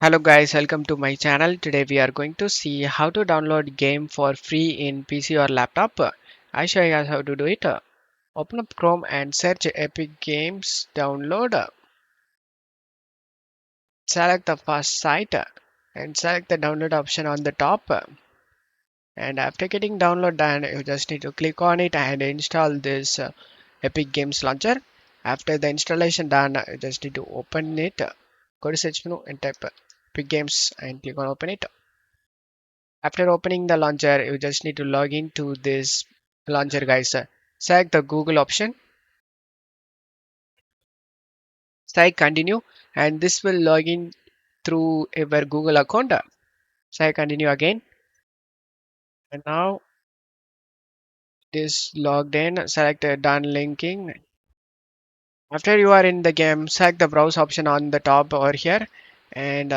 Hello guys, welcome to my channel. Today we are going to see how to download game for free in PC or laptop. I show you guys how to do it. Open up Chrome and search Epic Games Download. Select the first site and select the download option on the top. And after getting download done, you just need to click on it and install this Epic Games Launcher. After the installation done, you just need to open it. Go to search menu and type Epic Games and click on open it. After opening the launcher, you just need to log into this launcher, guys. Select the Google option, select continue, and this will log in through your Google account. Select continue again, and now this logged in. Select done linking. After you are in the game, select the browse option on the top over here, and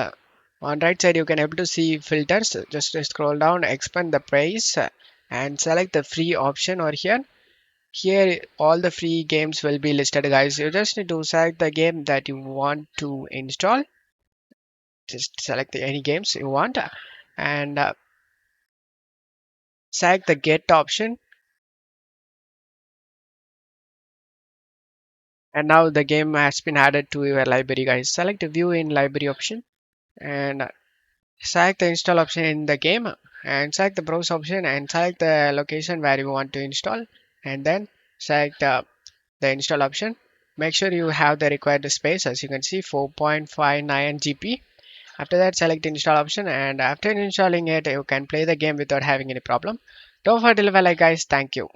on right side you can able to see filters. Just scroll down, expand the price, and select the free option over here. Here all the free games will be listed, guys. You just need to select the game that you want to install. Just select any games you want and select the get option, and now the game has been added to your library, guys. Select view in library option and select the install option in the game and select the browse option and select the location where you want to install, and then select the install option. Make sure you have the required space. As you can see, 4.59 GB. After that, select install option, and after installing it, you can play the game without having any problem. Don't forget to leave a like, guys. Thank you.